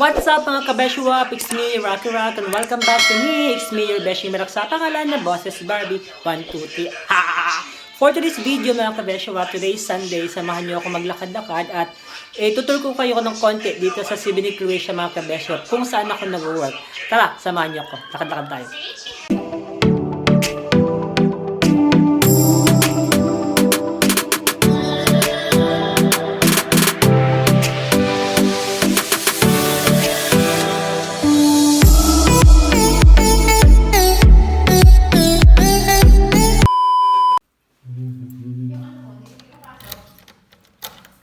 What's up mga kabeshwap? It's me, Rocky Rock, and welcome back to me. It's me, your beshi Merak sa pangalan na Bosses Barbie 123. For today's video mga kabeshwap, today is Sunday, samahan niyo ako maglakad-lakad at tutur ko kayo ng konti dito sa Sibini, Croatia mga kabeshwap kung saan ako nag-work. Tara, samahan niyo ako. Lakad-lakad tayo.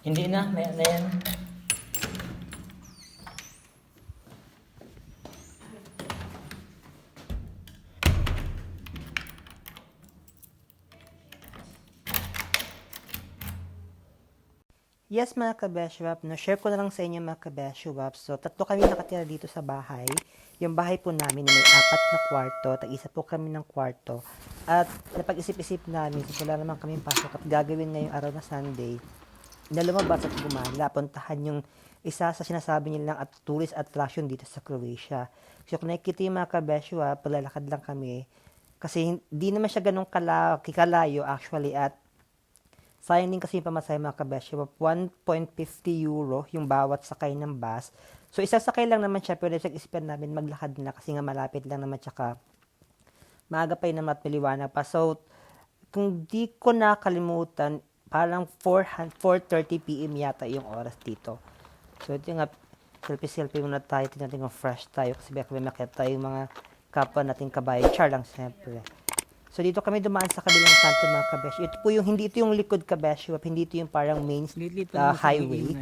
Hindi na, may na yan. Yes mga kabeshwap, share ko na lang sa inyo mga kabeshwap. So, tatlo kami nakatira dito sa bahay. Yung bahay po namin may 4 na kwarto, tag-isa po kami ng kwarto. At napag-isip-isip namin, so wala naman kami pasok at gagawin ngayong araw na Sunday, na lumabas at gumala, puntahan yung isa sa sinasabi nilang at tourist attraction dito sa Croatia. So kung nakikita yung mga kabeshwa, paglalakad lang kami. Kasi hindi naman siya ganun kikalayo actually at sayang din kasi yung pamasahe mga kabeshwa. 1.50 euro yung bawat sakay ng bus. So isasakay lang naman siya pero nag-isipan namin maglakad na kasi nga malapit lang naman tsaka maaga pa yun naman at maliwanag pa. So kung di ko nakalimutan, parang 4:30 PM yata yung oras dito. So, ito nga, selfie muna tayo. Tingnan natin kung fresh tayo. Kasi baka may makita yung mga kapwa nating kabayo. Char lang, siyempre. So, dito kami dumaan sa kabilang kanto mga kabesh. Ito po yung, hindi ito yung likod kabesh. Hindi ito yung parang main highway.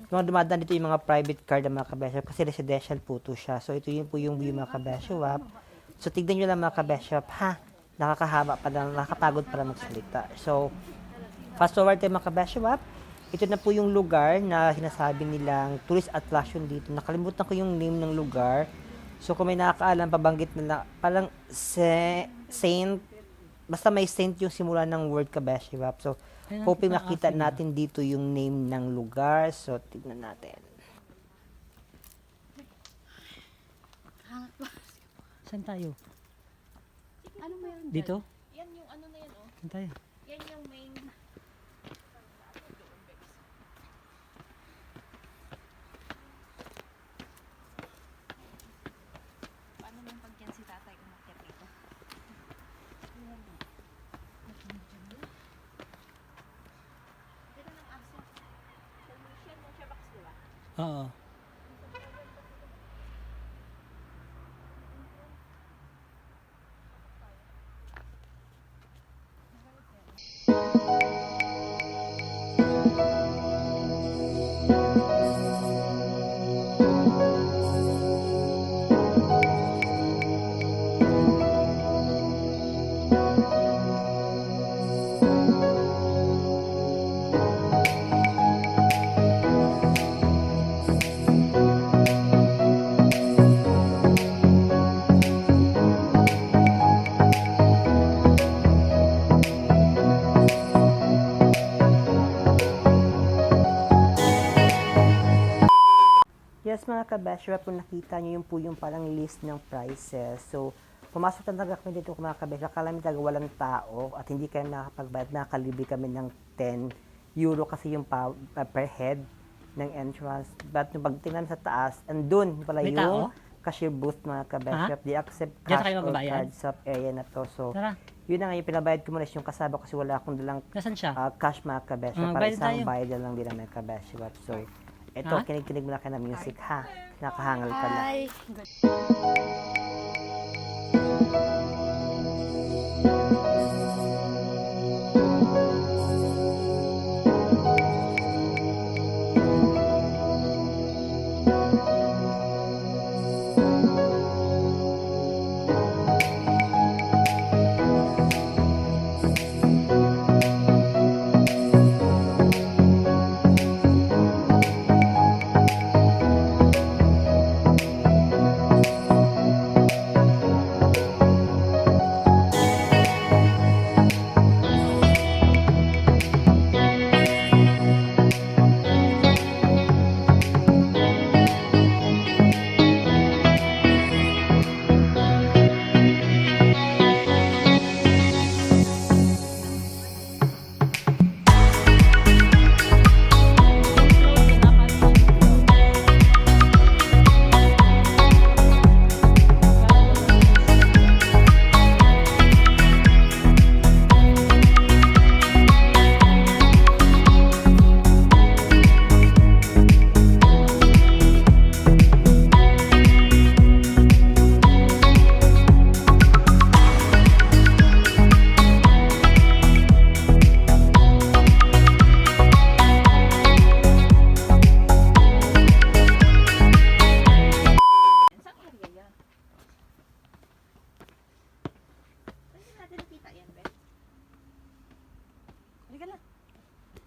Yung mga dumadaan dito yung mga private car ng mga kabesh. Kasi residential po ito siya. So, ito yung po yung view mga kabesh. So, tignan nyo lang mga kabesh. Ha? Nakakahaba pa lang, nakakapagod pa lang magsalita. So, fast forward tayo mga kabeshwap. Ito na po yung lugar na sinasabi nilang tourist attraction dito. Nakalimutan ko yung name ng lugar. So kung may nakakaalam, pabanggit na parang Saint, basta may Saint yung simula ng word kabeshwap. So hoping makita natin dito yung name ng lugar. So tignan natin. Saan tayo? Ano mo yan? Dito? Yan yung ano na yan, oh. Saan tayo? Yan yung main. Paano nang pagyan si tatay umakyat dito? Dito ng access. Permission mo siya box, di ba? Oo. Yes mga kabeshwap, kung nakita nyo yung po yung parang list ng prices. So, pumasok talaga kami dito mga kabeshwap. Akala namin talaga walang tao at hindi kami nakapagbayad. Nakalibre kami ng 10 euro kasi yung per head ng entrance. But nung pagtingnan sa taas, andun pala May yung tao? cashier booth mga kabeshwap. They accept Diyan cash tayo or magbabayad? cards sa area na to. So, Tara, yun na nga yung pinabayad ko muna yung kasama kasi wala akong dalang nasan siya? cash mga kabeshwap. Para bayad isang tayo. bayad lang din naman kabeshwap. So, ito, Ha? kinig-kinig muna ka ng music ha. Nakahangal pala. Hi.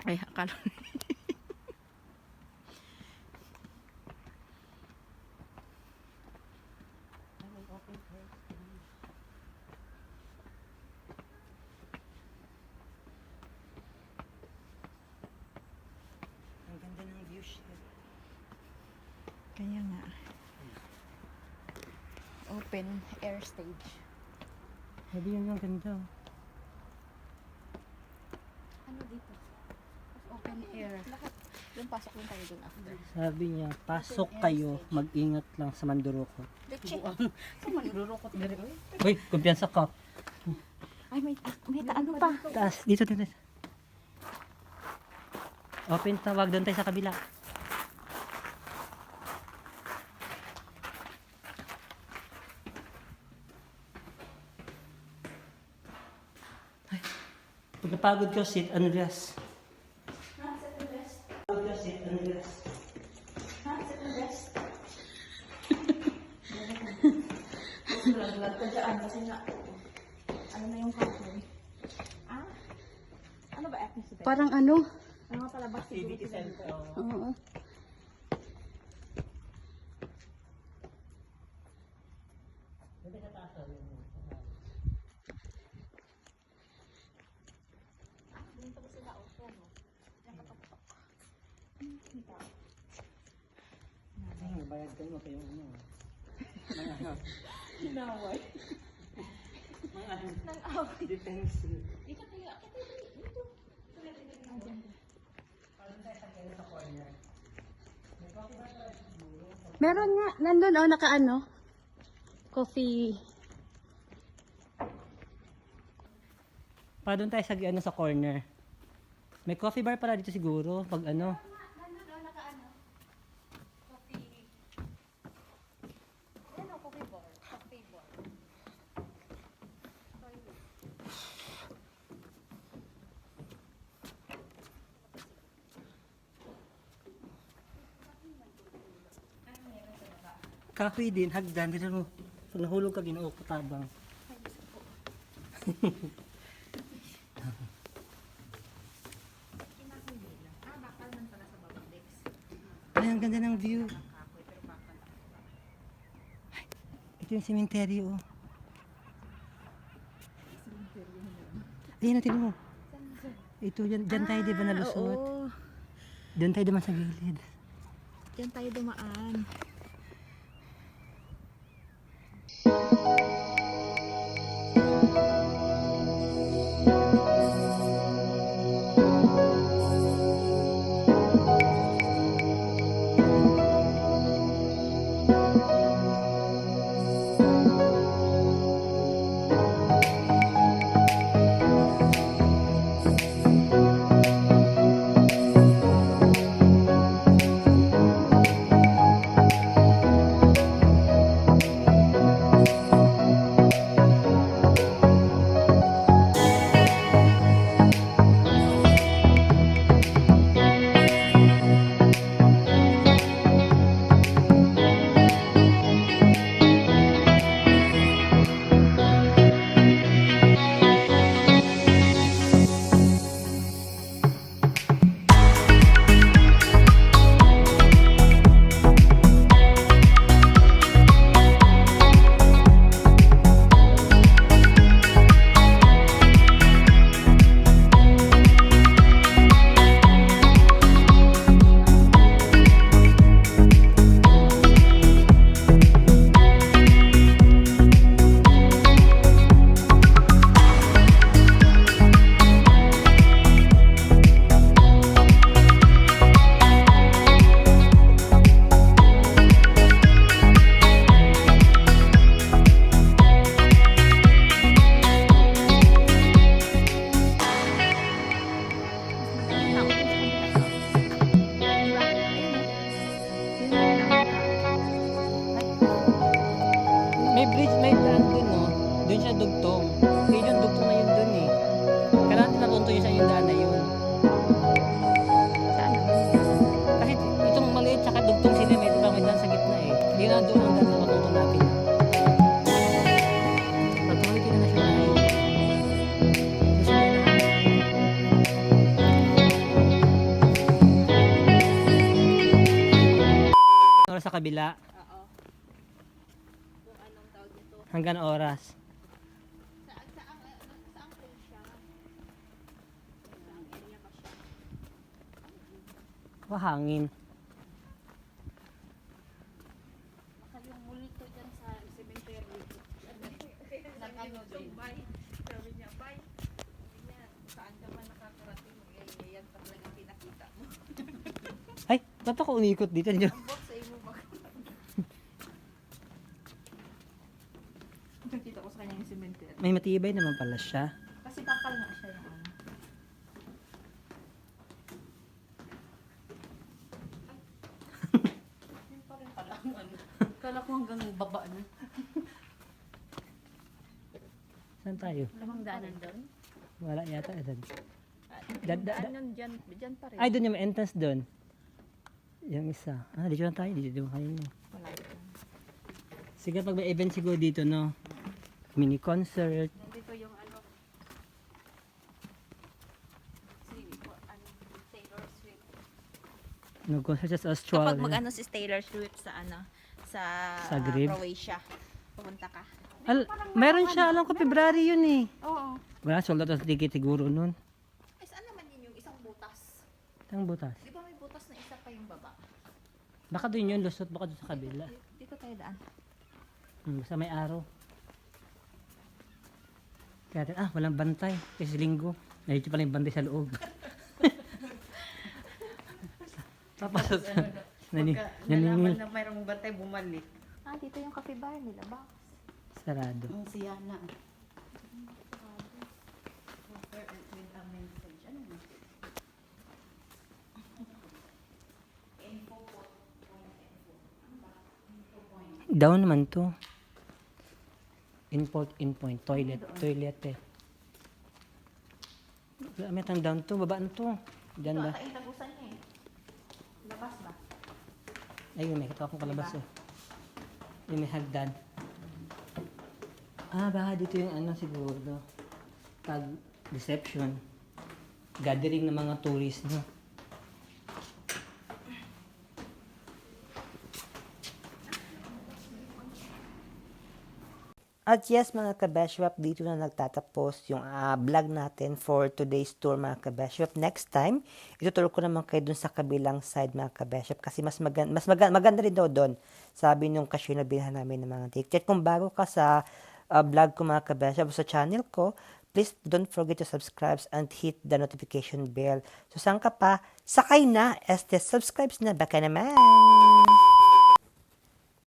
Ay, akala. Ang ganda ng view shed. Kaya nga. Open air stage. Sabi yun yung ganda. Ano dito? Open air. Lahat. Yung pasok lang tayo dun after. Sabi niya, pasok kayo, mag-ingat lang sa Mandurukot. Leche. Saan man nilurukot na rin? Uy, kumpiyansa ka. Ay, may ano pa? Taas, dito, dito. Open tawag, doon tayo sa kabila. Ay, pag napagod ko, sit and rest. Pagod ka, sit and rest. Lag ka dyan kasi nga. Ano na yung kahoy? Ah? Ano ba ethnicity? Parang ano? Ano nga palabas siguro? CBT Center. Oo. Dito ko sila open, no? Yan katok-tok. Kita. Ay, bayad kayo, kayo ano. Hinaway. Nang away. Defensive. Dito kaya. Dito. Andyan. Meron nga. Nandun oh, nakaano. Coffee. Para doon tayo sa ano sa corner. May coffee bar pala dito siguro pag ano. Nandun o, naka-ano? Coffee. Ano, coffee bar? Coffee bar. Toilet. Kahoy din, hagdan. Dito mo. Pag nahulog ka, ginoo ko tabang. Bakal man pala sa baba, Dex. Ay, ang ganda ng view. Kahoy, pero bakal. Ay, ito yung cemetery, oh. Ayan, natin mo. Ito, dyan tayo di ba nalusot? Oo. Doon tayo naman sa gilid. Diyan tayo dumaan. May bridge, may daan dun, no? Doon siya dugtong. Kaya yung dugtong na yun dun, eh. Kailangan tinapunto yun sa yung daan na yun. Saan? Kahit itong maliit tsaka dugtong sila, may ibang may daan sa gitna, eh. Hindi na doon ang daan na papunto natin. Pagtuloy kita na siya na yun. kabila. Oo. Kung anong tawag nito. Hanggang oras. Saan po siya? Saan area ba siya? Hangin. Baka yung multo dyan sa cemetery. Nag-ano din. Sabi niya, bye. Sabi niya, saan ka man nakakarating, yan pa talaga pinakita mo. Ay, ba't ako umikot dito? Ang box sa imo ba? Nakita ko sa kanya yung cemetery. May matibay naman pala siya. Kasi bakal nga siya yung ano. Yun pa rin pala ang ano. Kala ko hanggang baba na. Saan tayo? Lamang daanan doon? Wala yata. Doon. Daan dyan pa rin. Ay, doon yung entrance doon. Yung isa. Dito na tayo. Dito kanina. Wala ito. Sige, pag may event siguro dito, no? Mini concert. Nandito yung ano. Taylor Swift. No, concert sa Australia. Kapag mag-ano si Taylor Swift sa ano, sa Zagreb? Croatia, pumunta ka. Meron siya, alam ko, February yun eh. Oo. Wala, sold out ang ticket siguro nun. Ay, saan naman yun yung isang butas? Tang butas. Di ba may butas na isa pa yung baba? Baka doon yun, lusot, baka doon sa kabila. Dito tayo daan. Basta may araw. Kaya, walang bantay. Kasi linggo. Nandito pala yung bantay sa loob. Papasok. Naningil. na mayroong bantay bumalik. Ah, dito yung cafe bar nila ba? Sarado. Ang siya na. Down naman to. In point. Toilet eh. May tang down to. Baba na to. Diyan ba? Ito yung tagusan niya eh. Labas ba? Ayun, may katawa akong kalabas eh. Yung may hagdan. Baka dito yung ano siguro. Pag reception. Gathering ng mga tourist, no? At yes mga kabeshwap, dito na nagtatapos yung vlog natin for today's tour mga kabeshwap. Next time, ituturo ko naman kayo dun sa kabilang side mga kabeshwap kasi maganda rin daw doon. Sabi nung cashier na bilhan namin ng mga ticket. Kung bago ka sa vlog ko mga kabeshwap sa channel ko, please don't forget to subscribe and hit the notification bell. So saan ka pa? Sakay na! Subscribe na. Baka naman!